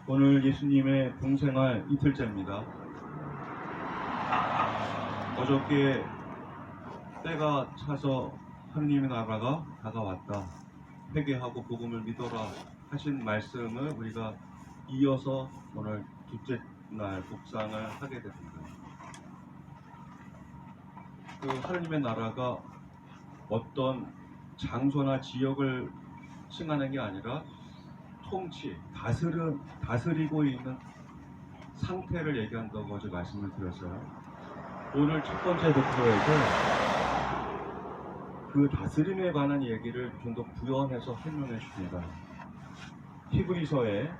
오늘 예수님의 공생활 이틀째입니다. 어저께 때가 차서 하느님의 나라가 다가왔다. 회개하고 복음을 믿어라 하신 말씀을 우리가 이어서 오늘 둘째 날 묵상을 하게 됩니다. 그 하느님의 나라가 어떤 장소나 지역을 칭하는 게 아니라 통치, 다스리고 있는 상태를 얘기한다고 어제 말씀을 드렸어요. 오늘 첫 번째 목표에서 그 다스림에 관한 얘기를 좀 더 부연해서 설명해 줍니다. 히브리서에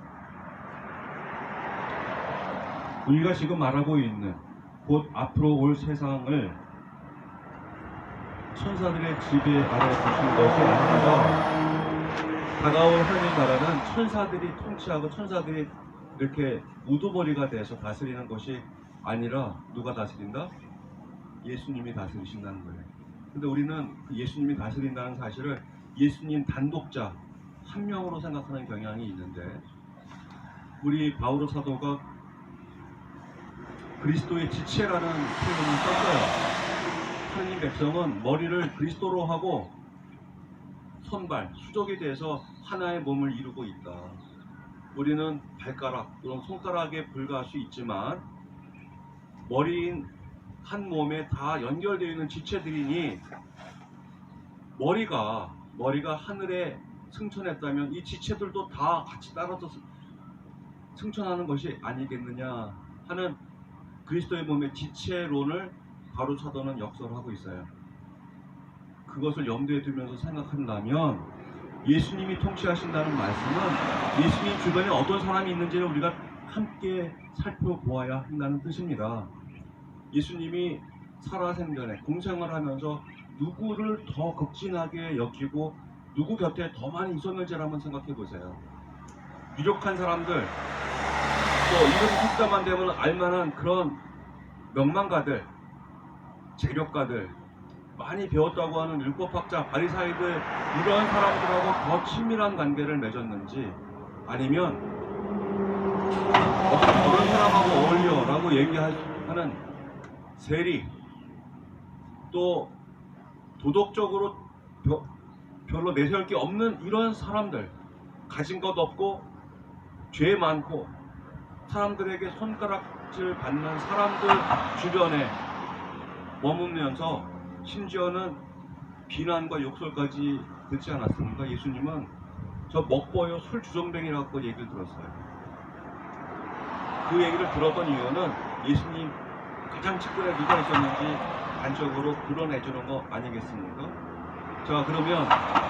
우리가 지금 말하고 있는 곧 앞으로 올 세상을 천사들의 지배 아래 두신 것이 아니라 다가올 하나님 나라는 천사들이 통치하고 천사들이 이렇게 우두머리가 돼서 다스리는 것이 아니라 누가 다스린다? 예수님이 다스리신다는 거예요. 근데 우리는 그 예수님이 다스린다는 사실을 예수님 단독자 한 명으로 생각하는 경향이 있는데, 우리 바오로 사도가 그리스도의 지체라는 표현을 썼어요. 하나님 백성은 머리를 그리스도로 하고 손발, 수족에 대해서 하나의 몸을 이루고 있다. 우리는 발가락 또는 손가락에 불과할 수 있지만 머리인 한 몸에 다 연결되어 있는 지체들이니 머리가 하늘에 승천했다면 이 지체들도 다 같이 따라서 승천하는 것이 아니겠느냐 하는 그리스도의 몸의 지체론을 바로 사도는 역설하고 있어요. 그것을 염두에 두면서 생각한다면 예수님이 통치하신다는 말씀은 예수님 주변에 어떤 사람이 있는지를 우리가 함께 살펴보아야 한다는 뜻입니다. 예수님이 살아생전에 공생을 하면서 누구를 더 극진하게 여기고 누구 곁에 더 많이 있었는지를 한번 생각해 보세요. 유력한 사람들, 또 이런 숫자만 되면 알만한 그런 명망가들, 재력가들, 많이 배웠다고 하는 율법학자, 바리사이들, 이런 사람들하고 더 친밀한 관계를 맺었는지, 아니면 어떤 사람하고 어울려라고 얘기하는 세리, 또 도덕적으로 별로 내세울 게 없는 이런 사람들, 가진 것 없고 죄 많고 사람들에게 손가락질 받는 사람들 주변에 머무면서 심지어는 비난과 욕설까지 듣지 않았습니까? 예수님은 저 먹보여 술 주정뱅이라고 얘기를 들었어요. 그 얘기를 들었던 이유는 예수님 가장 측근에 누가 있었는지 단적으로 드러내주는 거 아니겠습니까? 자, 그러면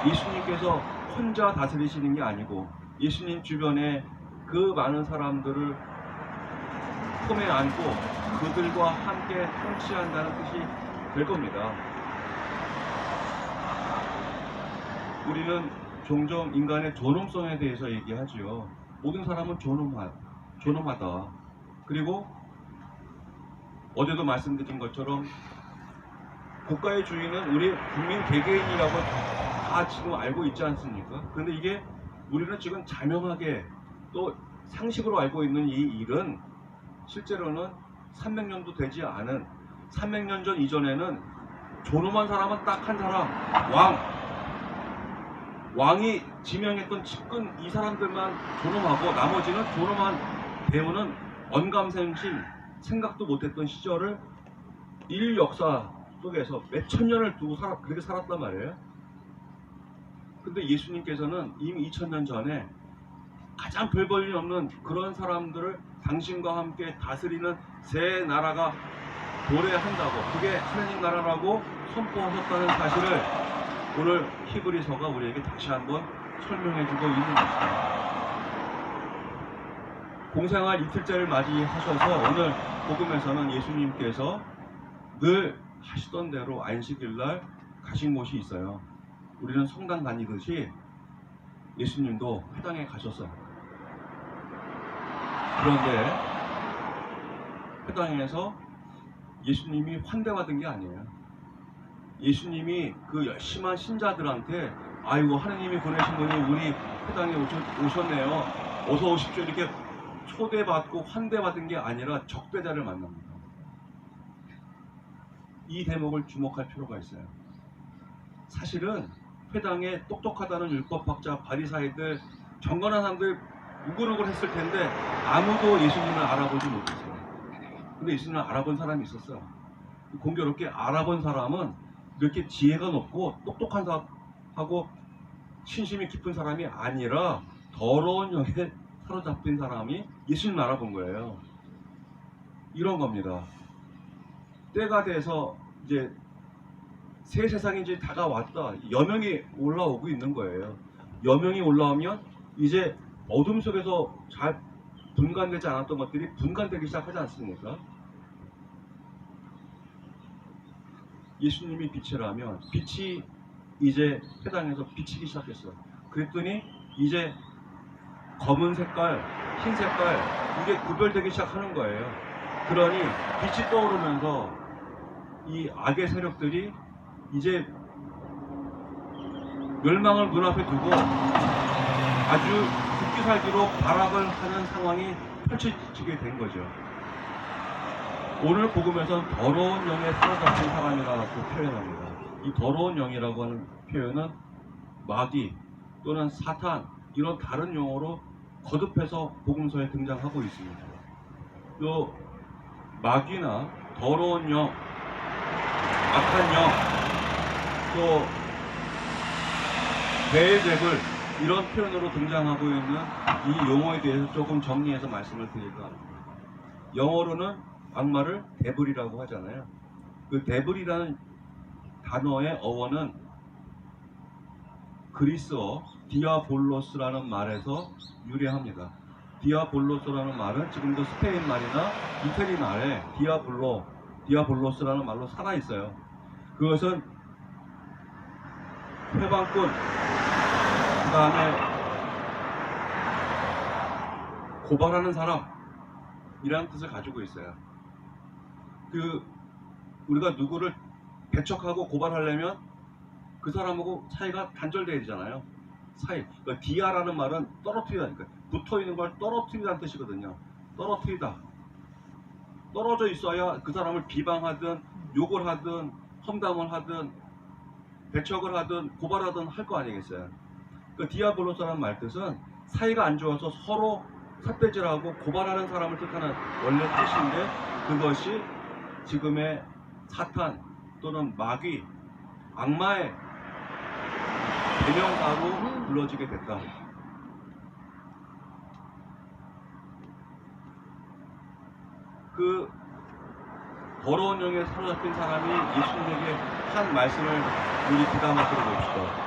예수님께서 혼자 다스리시는 게 아니고 예수님 주변에 그 많은 사람들을 품에 안고 그들과 함께 통치한다는 뜻이 될 겁니다. 우리는 종종 인간의 존엄성에 대해서 얘기하지요. 모든 사람은 존엄하다. 그리고 어제도 말씀드린 것처럼 국가의 주인은 우리 국민 개개인이라고 다 지금 알고 있지 않습니까? 그런데 이게 우리는 지금 자명하게 또 상식으로 알고 있는 이 일은 실제로는 300년도 되지 않은 300년 전 이전에는 존엄한 사람은 딱 한 사람, 왕이 지명했던 측근 이 사람들만 존엄하고 나머지는 존엄한 배우는 언감생심, 생각도 못했던 시절을 인류 역사 속에서 몇천 년을 두고 그렇게 살았단 말이에요. 근데 예수님께서는 이미 2000년 전에 가장 별 볼 일 없는 그런 사람들을 당신과 함께 다스리는 새 나라가 도래한다고, 그게 하나님 나라라고 선포하셨다는 사실을 오늘 히브리서가 우리에게 다시 한번 설명해주고 있는 것입니다. 공생활 이틀째를 맞이하셔서 오늘 복음에서는 예수님께서 늘 하시던 대로 안식일날 가신 곳이 있어요. 우리는 성당 다니듯이 예수님도 회당에 가셨어요. 그런데 회당에서 예수님이 환대받은 게 아니에요. 예수님이 그 열심한 신자들한테 아이고 하느님이 보내신 분이 우리 회당에 오셨네요. 어서 오십시오. 이렇게 초대받고 환대받은 게 아니라 적대자를 만납니다. 이 대목을 주목할 필요가 있어요. 사실은 회당에 똑똑하다는 율법학자 바리사이들 경건한 사람들 우글우글 했을 텐데 아무도 예수님을 알아보지 못했어요. 근데 예수님을 알아본 사람이 있었어요. 공교롭게 알아본 사람은 이렇게 지혜가 높고 똑똑한 사람하고 신심이 깊은 사람이 아니라 더러운 영에 사로잡힌 사람이 예수님을 알아본 거예요. 이런 겁니다. 때가 돼서 이제 새 세상이 이제 다가왔다. 여명이 올라오고 있는 거예요. 여명이 올라오면 이제 어둠 속에서 잘 분간되지 않았던 것들이 분간되기 시작하지 않습니까? 예수님이 빛이라면 빛이 이제 회당에서 비치기 시작했어요. 그랬더니 이제 검은 색깔, 흰 색깔 이게 구별되기 시작하는 거예요. 그러니 빛이 떠오르면서 이 악의 세력들이 이제 멸망을 눈앞에 두고 아주 죽기 살기로 발악을 하는 상황이 펼쳐지게 된 거죠. 오늘 복음에서는 더러운 영에 사로잡힌 사람이라고 표현합니다. 이 더러운 영이라고 하는 표현은 마귀 또는 사탄 이런 다른 용어로 거듭해서 복음서에 등장하고 있습니다. 또 마귀나 더러운 영, 악한 영, 또 베엘제불 이런 표현으로 등장하고 있는 이 용어에 대해서 조금 정리해서 말씀을 드릴까 합니다. 영어로는 악마를 데블이라고 하잖아요. 그 데블이라는 단어의 어원은 그리스어 디아볼로스라는 말에서 유래합니다. 디아볼로스라는 말은 지금도 스페인 말이나 이태리 말에 디아볼로스라는 말로 살아있어요. 그것은 회방꾼, 그 다음에 고발하는 사람이라는 뜻을 가지고 있어요. 우리가 누구를 배척하고 고발하려면 그 사람하고 사이가 단절돼야 되잖아요. 그러니까 디아라는 말은 떨어뜨리다니까 붙어있는 걸 떨어뜨리다는 뜻이거든요. 떨어뜨리다. 떨어져 있어야 그 사람을 비방하든 욕을 하든 험담을 하든 배척을 하든 고발하든 할 거 아니겠어요. 그 디아볼로스라는 말 뜻은 사이가 안 좋아서 서로 삿대질하고 고발하는 사람을 뜻하는 원래 뜻인데 그것이 지금의 사탄 또는 마귀, 악마의 대명사로 불러지게 됐다. 그 더러운 영에 사로잡힌 사람이 예수님에게 한 말씀을 우리 귀담아 들어봅시다.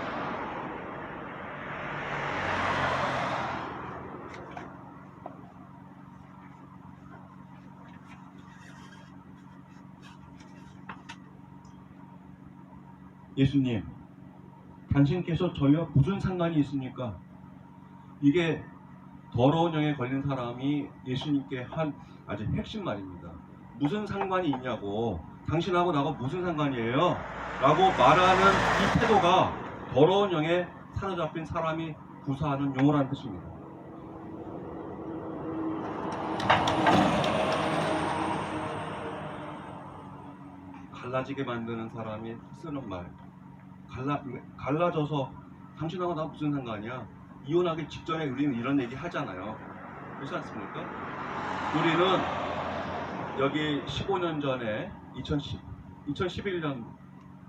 예수님, 당신께서 저희와 무슨 상관이 있습니까? 이게 더러운 영에 걸린 사람이 예수님께 한 아주 핵심 말입니다. 무슨 상관이 있냐고, 당신하고 나하고 무슨 상관이에요? 라고 말하는 이 태도가 더러운 영에 사로잡힌 사람이 구사하는 용어라는 뜻입니다. 갈라지게 만드는 사람이 쓰는 말, 갈라져서 당신하고 나 무슨 상관이야? 이혼하기 직전에 우리는 이런 얘기 하잖아요. 그렇지 않습니까? 우리는 여기 15년 전에 2011년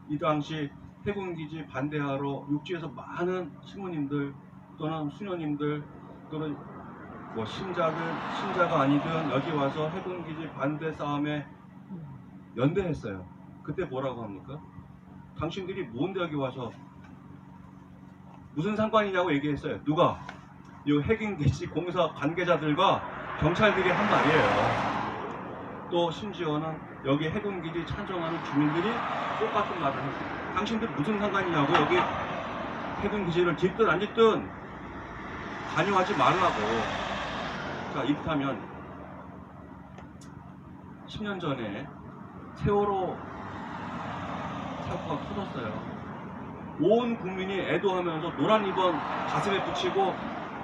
이 당시 해군기지 반대하러 육지에서 많은 신부님들 또는 수녀님들 또는 뭐 신자가 아니든 여기 와서 해군기지 반대 싸움에 연대했어요. 그때 뭐라고 합니까? 당신들이 뭔데 여기 와서 무슨 상관이냐고 얘기했어요. 누가? 이 해군기지 공사 관계자들과 경찰들이 한 말이에요. 또 심지어는 여기 해군기지 찬성하는 주민들이 똑같은 말을 했어요. 당신들 무슨 상관이냐고 여기 해군기지를 짓든 안 짓든 관여하지 말라고. 자, 이렇다면 10년 전에 세월호 사고가 터졌어요. 온 국민이 애도하면서 노란 리본 가슴에 붙이고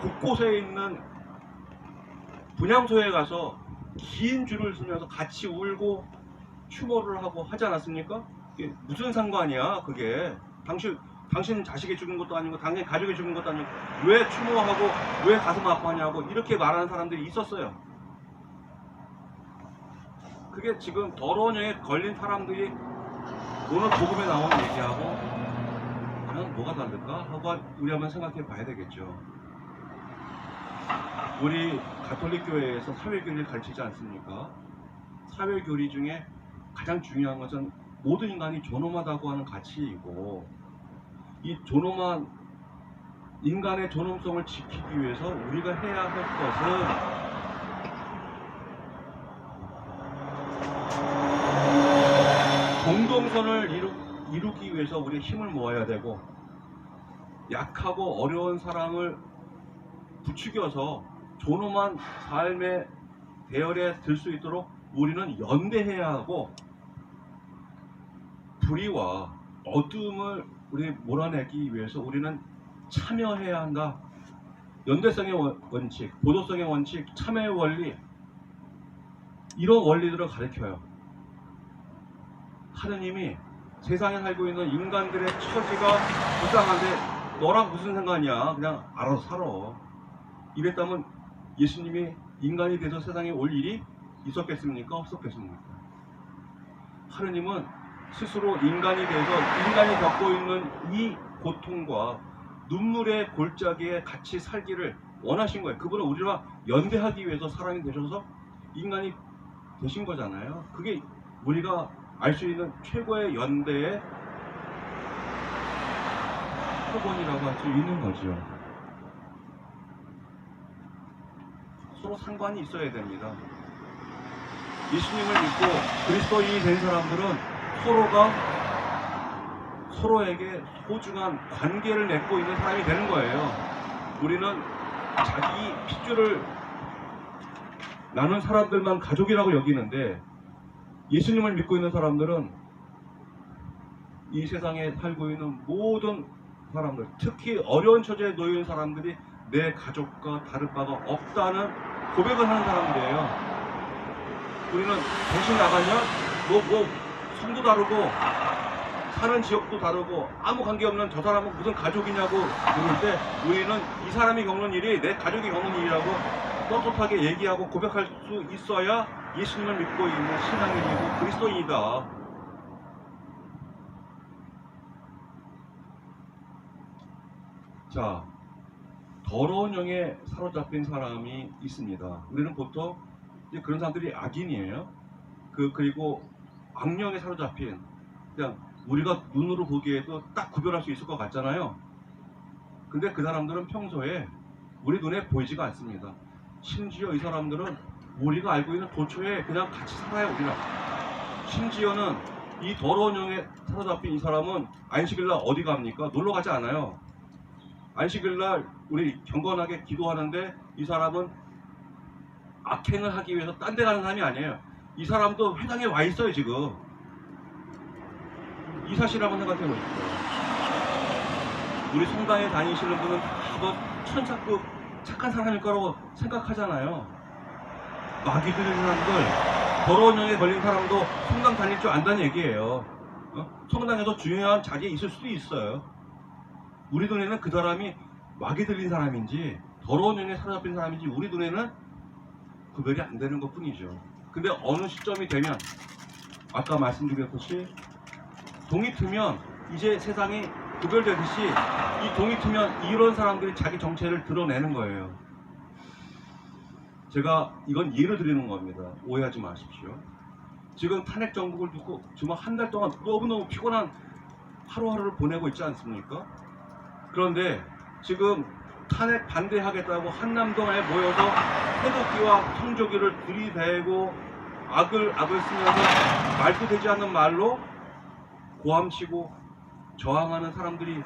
곳곳에 있는 분향소에 가서 긴 줄을 서면서 같이 울고 추모를 하고 하지 않았습니까? 이게 무슨 상관이야 그게. 당신 자식이 죽은 것도 아니고 당신 가족이 죽은 것도 아니고 왜 추모하고 왜 가슴 아파하냐고 이렇게 말하는 사람들이 있었어요. 그게 지금 더러운 영에 걸린 사람들이 오늘 복음에 나온 얘기하고 과연 뭐가 다를까 하고 우리 한번 생각해 봐야 되겠죠. 우리 가톨릭 교회에서 사회교리를 가르치지 않습니까? 사회교리 중에 가장 중요한 것은 모든 인간이 존엄하다고 하는 가치이고, 이 존엄한 인간의 존엄성을 지키기 위해서 우리가 해야 할 것은 공동선을 이루기 위해서 우리가 힘을 모아야 되고, 약하고 어려운 사람을 부추겨서 존엄한 삶의 대열에 들 수 있도록 우리는 연대해야 하고, 불의와 어둠을 우리 몰아내기 위해서 우리는 참여해야 한다. 연대성의 원칙, 보도성의 원칙, 참여의 원리, 이런 원리들을 가르쳐요. 하느님이 세상에 살고 있는 인간들의 처지가 불쌍한데 너랑 무슨 상관이야, 그냥 알아서 살아, 이랬다면 예수님이 인간이 돼서 세상에 올 일이 있었겠습니까? 없었겠습니까? 하느님은 스스로 인간이 돼서 인간이 겪고 있는 이 고통과 눈물의 골짜기에 같이 살기를 원하신 거예요. 그분은 우리와 연대하기 위해서 사람이 되셔서 인간이 되신 거잖아요. 그게 우리가 알 수 있는 최고의 연대의 표본이라고 할 수 있는 거죠. 서로 상관이 있어야 됩니다. 예수님을 믿고 그리스도인이 된 사람들은 서로에게 소중한 관계를 맺고 있는 사람이 되는 거예요. 우리는 자기 핏줄을 나눈 사람들만 가족이라고 여기는데, 예수님을 믿고 있는 사람들은 이 세상에 살고 있는 모든 사람들, 특히 어려운 처지에 놓여 있는 사람들이 내 가족과 다를 바가 없다는 고백을 하는 사람들이에요. 우리는 정신 나가냐? 성도 다르고 사는 지역도 다르고 아무 관계없는 저 사람은 무슨 가족이냐고 물을 때, 우리는 이 사람이 겪는 일이 내 가족이 겪는 일이라고 떳떳하게 얘기하고 고백할 수 있어야 예수님을 믿고 있는 신앙인이고 그리스도인이다. 자, 더러운 영에 사로잡힌 사람이 있습니다. 우리는 보통 이제 그런 사람들이 악인이에요. 그리고 악령에 사로잡힌, 그냥 우리가 눈으로 보기에도 딱 구별할 수 있을 것 같잖아요. 근데 그 사람들은 평소에 우리 눈에 보이지가 않습니다. 심지어 이 사람들은 우리가 알고 있는 도처에 그냥 같이 살아요, 우리랑. 심지어는 이 더러운 영에 사로잡힌 이 사람은 안식일날 어디 갑니까? 놀러 가지 않아요. 안식일날 우리 경건하게 기도하는데 이 사람은 악행을 하기 위해서 딴 데 가는 사람이 아니에요. 이 사람도 회당에 와 있어요, 지금. 이 사실 한번 생각해 보십시오. 우리 성당에 다니시는 분은 다 천사급 착한 사람일 거라고 생각하잖아요. 마귀 들린 사람들, 더러운 영에 걸린 사람도 성당 다닐 줄 안다는 얘기예요. 성당에서 중요한 자리에 있을 수도 있어요. 우리 눈에는 그 사람이 마귀 들린 사람인지 더러운 영에 사로잡힌 사람인지 우리 눈에는 구별이 안 되는 것 뿐이죠. 근데 어느 시점이 되면, 아까 말씀드렸듯이 동이 트면 이제 세상이 구별되듯이, 이 동이 트면 이런 사람들이 자기 정체를 드러내는 거예요. 제가 이건 예를 드리는 겁니다. 오해하지 마십시오. 지금 탄핵 정국을 두고 정말 한 달 동안 너무너무 피곤한 하루하루를 보내고 있지 않습니까? 그런데 지금 탄핵 반대하겠다고 한남동에 모여서 태극기와 성조기를 들이대고 악을 쓰면서 말도 되지 않는 말로 고함치고 저항하는 사람들이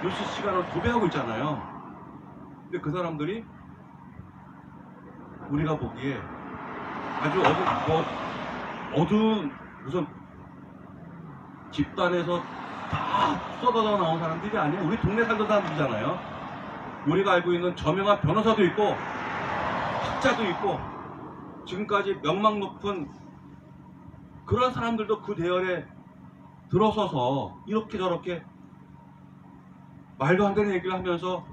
뉴스 시간을 도배하고 있잖아요. 근데 그 사람들이 우리가 보기에 아주 어두운 무슨 집단에서 다 쏟아져 나온 사람들이 아니에요. 우리 동네 살던 사람들이잖아요. 우리가 알고 있는 저명한 변호사도 있고 학자도 있고 지금까지 명망 높은 그런 사람들도 그 대열에 들어서서 이렇게 저렇게 말도 안 되는 얘기를 하면서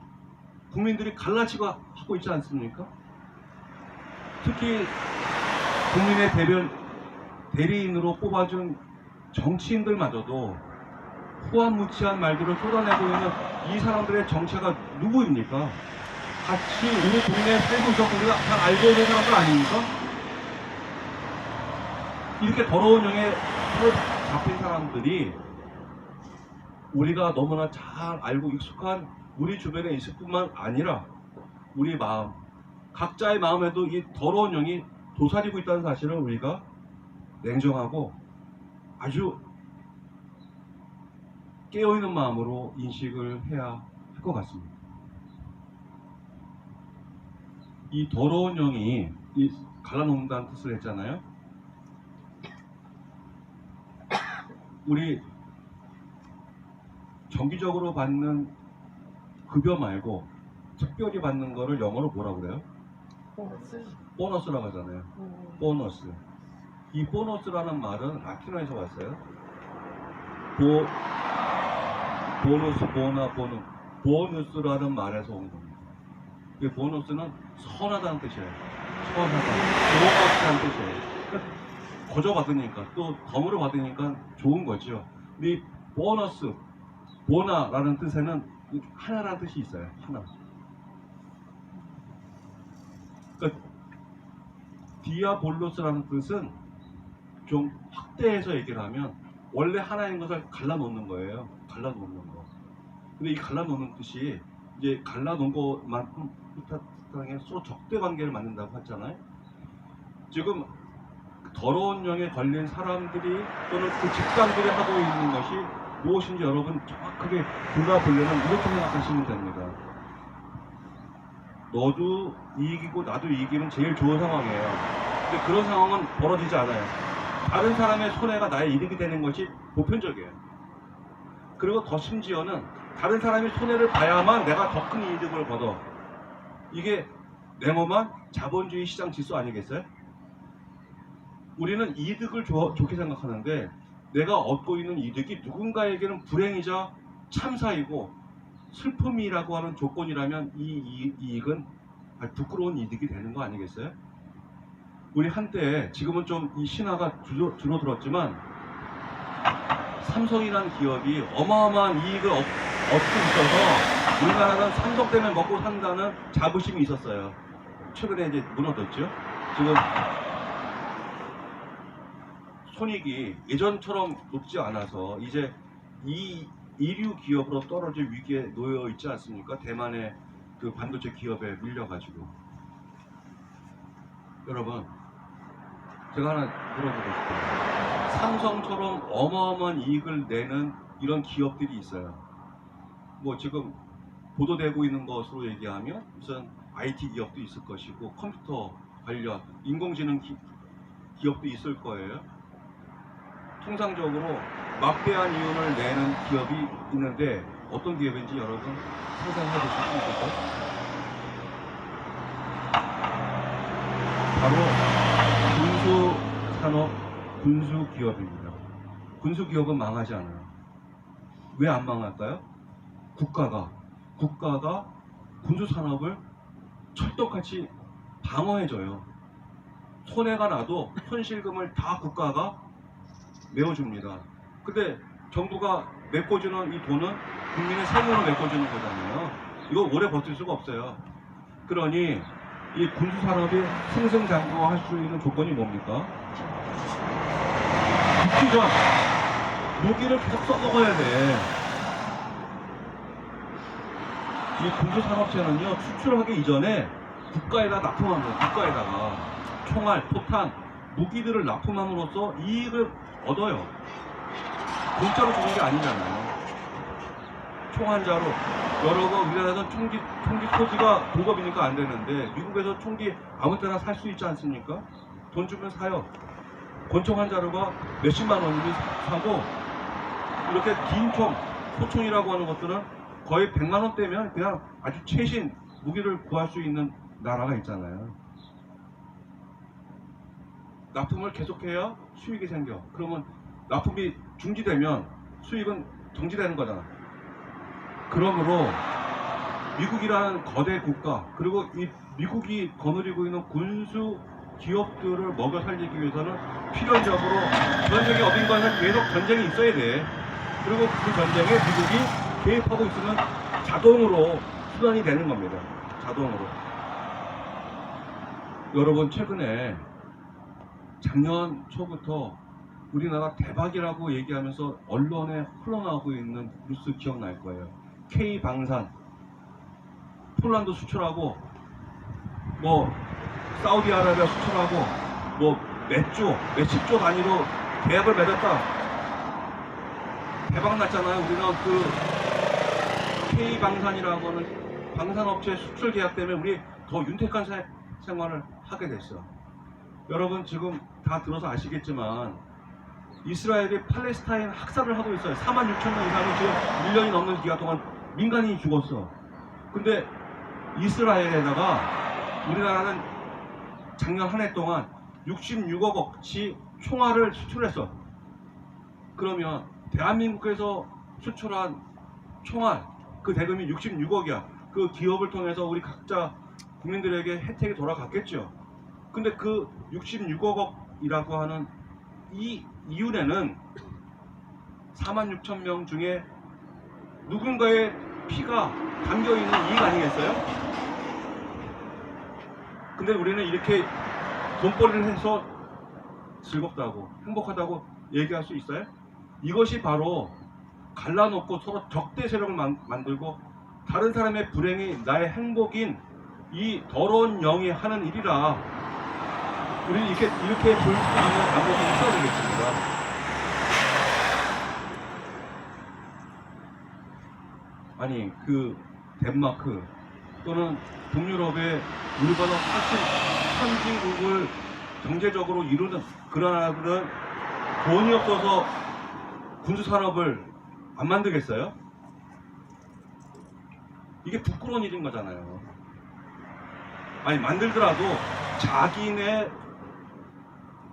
국민들이 갈라치고 하고 있지 않습니까? 특히 국민의 대리인으로 뽑아준 정치인들마저도 후한무치한 말들을 쏟아내고 있는 이 사람들의 정체가 누구입니까? 같이 우리 국내에 살고 있었고 우리가 다 알고 있는 사람들 아닙니까? 이렇게 더러운 영에 잡힌 사람들이 우리가 너무나 잘 알고 익숙한 우리 주변에 있을 뿐만 아니라 우리 마음, 각자의 마음에도 이 더러운 영이 도사리고 있다는 사실을 우리가 냉정하고 아주 깨어있는 마음으로 인식을 해야 할 것 같습니다. 이 더러운 영이 갈라놓는다는 뜻을 했잖아요. 우리 정기적으로 받는 급여 말고 특별히 받는 거를 영어로 뭐라고 그래요? 보너스라고 하잖아요. 보너스. 이 보너스라는 말은 라틴어에서 왔어요. 보너스, 보너스라는 말에서 온 겁니다. 이 보너스는 선하다는 뜻이에요. 선하다. 보너스라는 뜻이에요. 거저 받으니까 또 덤으로 받으니까 좋은 거죠. 이 보너스, 보나라는 뜻에는 하나라는 뜻이 있어요. 하나. 그러니까 디아볼로스라는 뜻은 좀 확대해서 얘기를 하면 원래 하나인 것을 갈라놓는 거예요. 갈라놓는 거. 근데 이 갈라놓는 뜻이 이제 갈라놓은 것만큼 뜻하게 서로 적대 관계를 만든다고 했잖아요. 지금 더러운 영에 걸린 사람들이 또는 그 집단들이 하고 있는 것이 무엇인지 여러분 정확하게 돌아보려면 이렇게 생각하시면 됩니다. 너도 이익이고 나도 이익이면 제일 좋은 상황이에요. 근데 그런 상황은 벌어지지 않아요. 다른 사람의 손해가 나의 이득이 되는 것이 보편적이에요. 그리고 더 심지어는 다른 사람이 손해를 봐야만 내가 더 큰 이득을 거둬. 이게 냉엄한 자본주의 시장 질서 아니겠어요? 우리는 이득을 좋게 생각하는데 내가 얻고 있는 이득이 누군가에게는 불행이자 참사이고 슬픔이라고 하는 조건이라면 이 이익은 부끄러운 이득이 되는 거 아니겠어요? 우리 한때 지금은 좀 이 신화가 줄어들었지만 삼성이라는 기업이 어마어마한 이익을 얻고 있어서 우리나라는 삼성 때문에 먹고 산다는 자부심이 있었어요. 최근에 이제 무너졌죠. 지금 손익이 예전처럼 높지 않아서 이제 이 이류 기업으로 떨어질 위기에 놓여 있지 않습니까? 대만의 그 반도체 기업에 밀려가지고. 여러분, 제가 하나 물어보고 싶어요. 삼성처럼 어마어마한 이익을 내는 이런 기업들이 있어요. 뭐 지금 보도되고 있는 것으로 얘기하면 무슨 IT 기업도 있을 것이고 컴퓨터 관련 인공지능 기업도 있을 거예요. 통상적으로 막대한 이윤을 내는 기업이 있는데 어떤 기업인지 여러분 상상해 보실 수 있을까요? 바로 군수산업, 군수기업입니다. 군수기업은 망하지 않아요. 왜 안 망할까요? 국가가 군수산업을 철떡같이 방어해줘요. 손해가 나도 손실금을 다 국가가 메워줍니다. 근데 정부가 메꿔주는 이 돈은 국민의 세금으로 메꿔주는 거잖아요. 이거 오래 버틸 수가 없어요. 그러니 이 군수산업이 승승장구할 수 있는 조건이 뭡니까? 죽기 전 무기를 계속 써먹어야 돼. 이 군수산업체는요, 수출하기 이전에 국가에다 납품합니다. 국가에다가 총알, 포탄, 무기들을 납품함으로써 이익을 얻어요. 공짜로 주는 게 아니잖아요. 총 한 자루. 여러분, 우리나라에서는 총기 소지가 불법이니까 안 되는데 미국에서 총기 아무 때나 살 수 있지 않습니까? 돈 주면 사요. 권총 한 자루가 몇십만 원이면 사고, 이렇게 긴 총, 소총이라고 하는 것들은 거의 100만 원대면 그냥 아주 최신 무기를 구할 수 있는 나라가 있잖아요. 납품을 계속해야 수익이 생겨. 그러면 납품이 중지되면 수익은 정지되는 거잖아. 그러므로 미국이라는 거대 국가, 그리고 이 미국이 거느리고 있는 군수 기업들을 먹여 살리기 위해서는 필연적으로 전 세계 어딘가에서 계속 전쟁이 있어야 돼. 그리고 그 전쟁에 미국이 개입하고 있으면 자동으로 수단이 되는 겁니다. 자동으로. 여러분, 최근에 작년 초부터 우리나라 대박이라고 얘기하면서 언론에 흘러나오고 있는 뉴스 기억날 거예요. K방산, 폴란드 수출하고, 뭐 사우디아라비아 수출하고, 뭐 몇십 조 단위로 계약을 맺었다. 대박 났잖아요. 우리는 그 K방산이라고 하는 방산업체 수출 계약 때문에 우리 더 윤택한 생활을 하게 됐어. 여러분, 지금 다 들어서 아시겠지만 이스라엘이 팔레스타인 학살을 하고 있어요. 46,000명 이상이 지금 1년이 넘는 기간 동안 민간인이 죽었어. 근데 이스라엘에다가 우리나라는 작년 한 해 동안 66억 원치 총알을 수출했어. 그러면 대한민국에서 수출한 총알, 그 대금이 66억이야. 그 기업을 통해서 우리 각자 국민들에게 혜택이 돌아갔겠죠. 근데 그 66억이라고 하는 이 이윤에는 46,000명 중에 누군가의 피가 담겨있는 이익 아니겠어요? 근데 우리는 이렇게 돈벌이를 해서 즐겁다고, 행복하다고 얘기할 수 있어요? 이것이 바로 갈라놓고 서로 적대 세력을 만들고 다른 사람의 불행이 나의 행복인 이 더러운 영이 하는 일이라 우리는 이렇게 볼 수 있는 방법이 있어야 되겠습니다. 아니, 그 덴마크 또는 동유럽의 우리보다 훨씬 선진국을 경제적으로 이루는 그런 나라들은 돈이 없어서 군수산업을 안 만들겠어요? 이게 부끄러운 일인 거잖아요. 아니, 만들더라도 자기네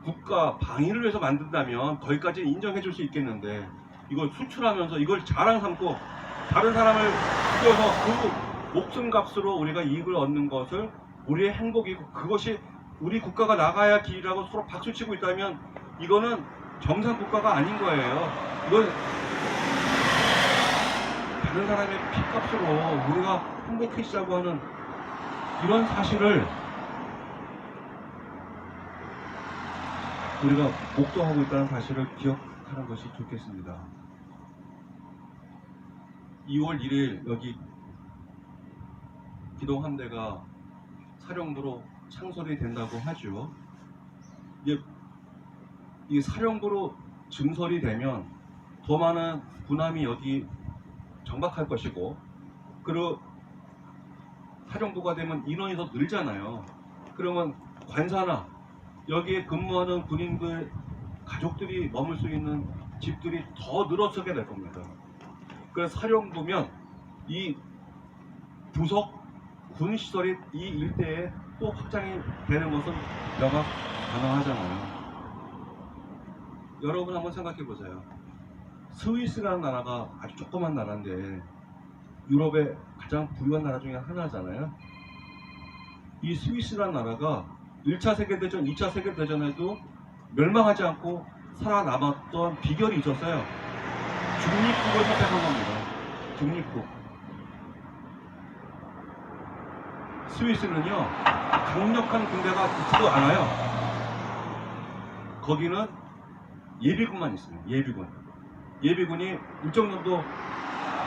국가 방위를 위해서 만든다면 거기까지 인정해 줄 수 있겠는데 이걸 수출하면서 이걸 자랑 삼고 다른 사람을 죽여서 그 목숨값으로 우리가 이익을 얻는 것을 우리의 행복이고 그것이 우리 국가가 나가야 길이라고 서로 박수치고 있다면 이거는 정상 국가가 아닌 거예요. 이건 다른 사람의 피값으로 우리가 행복해지자고 하는 이런 사실을 우리가 목도하고 있다는 사실을 기억하는 것이 좋겠습니다. 2월 1일 여기 기동함대가 사령부로 창설이 된다고 하죠. 이 사령부로 증설이 되면 더 많은 군함이 여기 정박할 것이고, 그리고 사령부가 되면 인원이 더 늘잖아요. 그러면 관사나 여기에 근무하는 군인들 가족들이 머물 수 있는 집들이 더 늘어서게 될 겁니다. 그래서 사령부면 이 부속 군시설이 이 일대에 또 확장이 되는 것은 명확 가능하잖아요. 여러분 한번 생각해 보세요. 스위스라는 나라가 아주 조그만 나라인데 유럽의 가장 부유한 나라 중에 하나잖아요. 이 스위스라는 나라가 1차 세계대전, 2차 세계대전에도 멸망하지 않고 살아남았던 비결이 있었어요. 중립국을 선택한 겁니다. 중립국. 스위스는요, 강력한 군대가 있지도 않아요. 거기는 예비군만 있어요. 예비군이 일정 정도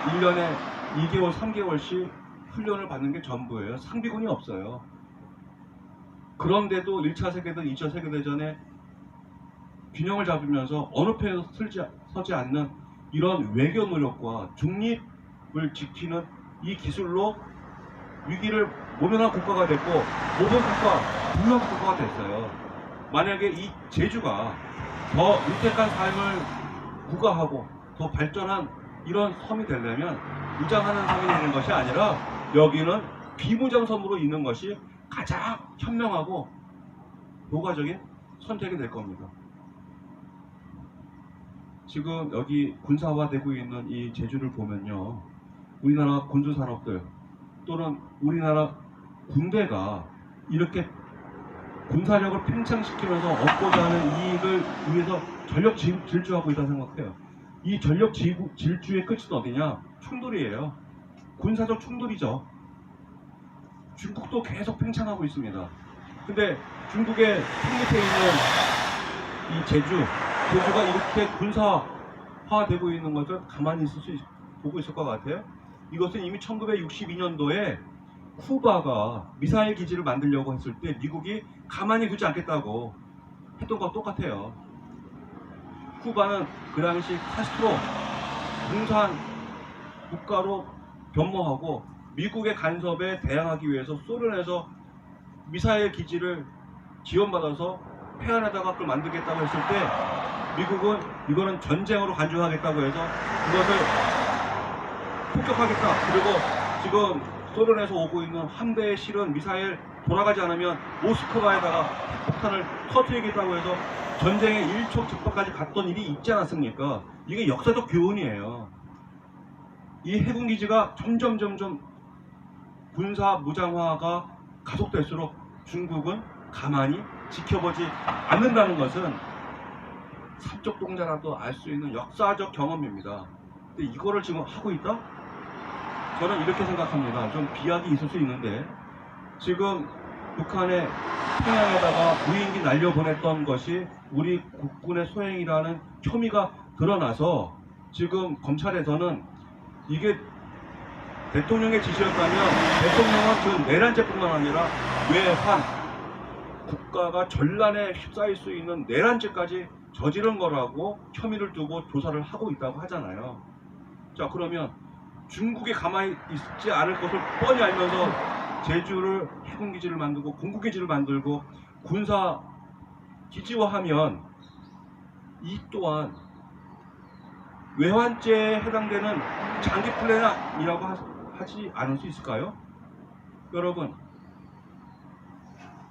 1년에 2개월, 3개월씩 훈련을 받는 게 전부예요. 상비군이 없어요. 그런데도 1차 세계대전, 2차 세계대전에 균형을 잡으면서 어느 편에도 서지 않는 이런 외교 노력과 중립을 지키는 이 기술로 위기를 모면한 국가가 됐고 모범 국가, 부유한 국가가 됐어요. 만약에 이 제주가 더 윤택한 삶을 구가하고 더 발전한 이런 섬이 되려면 무장하는 섬이 되는 것이 아니라 여기는 비무장 섬으로 있는 것이 가장 현명하고 효과적인 선택이 될 겁니다. 지금 여기 군사화되고 있는 이 제주를 보면요, 우리나라 군수산업들 또는 우리나라 군대가 이렇게 군사력을 팽창시키면서 얻고자 하는 이익을 위해서 전력 질주하고 있다고 생각해요. 이 전력 질주의 끝은 어디냐? 충돌이에요. 군사적 충돌이죠. 중국도 계속 팽창하고 있습니다. 근데 중국의 북밑에 있는 이 제주가 이렇게 군사화되고 있는 것을 가만히 보고 있을 것 같아요. 이것은 이미 1962년도에 쿠바가 미사일 기지를 만들려고 했을 때 미국이 가만히 두지 않겠다고 했던 것과 똑같아요. 쿠바는 그 당시 카스트로 공산 국가로 변모하고 미국의 간섭에 대항하기 위해서 소련에서 미사일 기지를 지원받아서 폐안에다가 그걸 만들겠다고 했을 때 미국은 이거는 전쟁으로 간주하겠다고 해서 그것을 폭격하겠다. 그리고 지금 소련에서 오고 있는 함대에 실은 미사일 돌아가지 않으면 모스크바에다가 핵폭탄을 터뜨리겠다고 해서 전쟁의 일촉즉발까지 갔던 일이 있지 않았습니까? 이게 역사적 교훈이에요. 이 해군기지가 점점 군사 무장화가 가속될수록 중국은 가만히 지켜보지 않는다는 것은 삼척동자라도 알 수 있는 역사적 경험입니다. 근데 이거를 지금 하고 있다? 저는 이렇게 생각합니다. 좀 비약이 있을 수 있는데 지금 북한의 평양에다가 무인기 날려보냈던 것이 우리 국군의 소행이라는 혐의가 드러나서 지금 검찰에서는 이게 대통령의 지시였다면 대통령은 그 내란죄뿐만 아니라 외환, 국가가 전란에 휩싸일 수 있는 내란죄까지 저지른 거라고 혐의를 두고 조사를 하고 있다고 하잖아요. 자, 그러면 중국이 가만히 있지 않을 것을 뻔히 알면서 제주를 해군기지를 만들고 공군기지를 만들고 군사 기지화하면 이 또한 외환죄에 해당되는 장기 플랜이라고 하지 않을 수 있을까요? 여러분,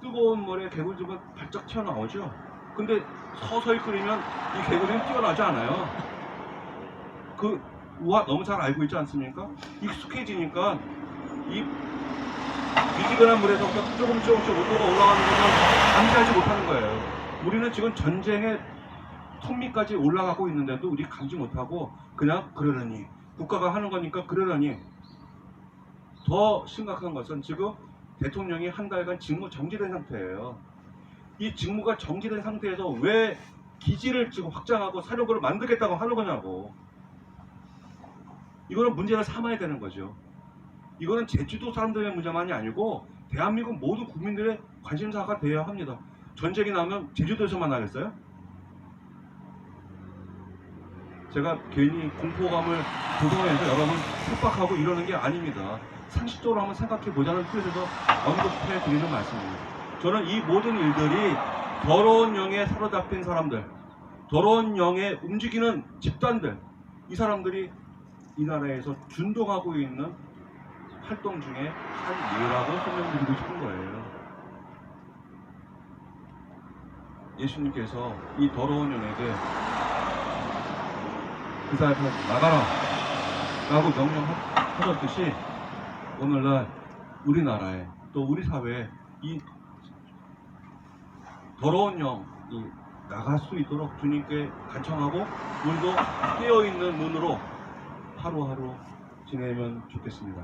뜨거운 물에 개구리가 발짝 튀어나오죠? 근데 서서히 끓이면 이 개구리는 뛰어나지 않아요. 그 우화 너무 잘 알고 있지 않습니까? 익숙해지니까 이 미지근한 물에서부터 조금씩 온도가 올라가는 것을 감지하지 못하는 거예요. 우리는 지금 전쟁의 턱밑까지 올라가고 있는데도 우리 감지 못하고 그냥 그러려니 국가가 하는 거니까 그러려니. 더 심각한 것은 지금 대통령이 한 달간 직무 정지된 상태예요. 이 직무가 정지된 상태에서 왜 기지를 지금 확장하고 사령부를 만들겠다고 하는 거냐고. 이거는 문제를 삼아야 되는 거죠. 이거는 제주도 사람들의 문제만이 아니고 대한민국 모든 국민들의 관심사가 되어야 합니다. 전쟁이 나면 제주도에서만 하겠어요? 제가 괜히 공포감을 조성해서 여러분 협박하고 이러는 게 아닙니다. 상식적으로 한번 생각해 보자는 뜻에서 언급해 드리는 말씀입니다. 저는 이 모든 일들이 더러운 영에 사로잡힌 사람들, 더러운 영에 움직이는 집단들, 이 사람들이 이 나라에서 준동하고 있는 활동 중에 한 예라고 설명드리고 싶은 거예요. 예수님께서 이 더러운 영에게 그 사람을 나가라 라고 명령하셨듯이 오늘날 우리나라에 또 우리 사회에 이 더러운 영이 나갈 수 있도록 주님께 간청하고 우리도 깨어있는 눈으로 하루하루 지내면 좋겠습니다.